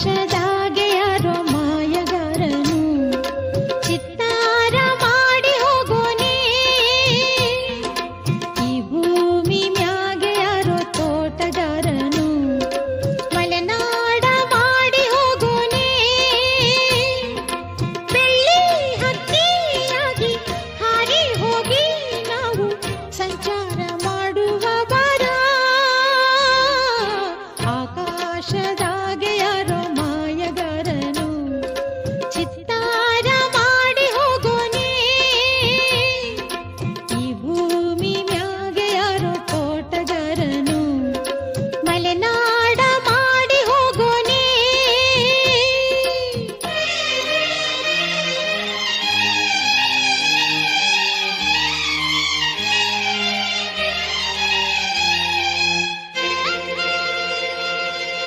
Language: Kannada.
ಆಕಾಶದಾಗೆ ಯಾರೋ ಮಾಯಗಾರನು ಚಿತ್ತಾರ ಮಾಡಿ ಹೋಗೋನೆ. ಈ ಭೂಮಿ ಮ್ಯಾಗೆ ಯಾರೋ ತೋಟಗಾರನು ಮಲೆನಾಡ ಮಾಡಿ ಹೋಗೋನೆ. ಬೆಳ್ಳಿ ಹಕ್ಕಿಯಾಗಿ ಹಾರಿ ಹೋಗಿ ನಾವು ಸಂಚಾರ ಮಾಡುವ ಬರ. ಆಕಾಶದಾಗೆ ಯಾರೋ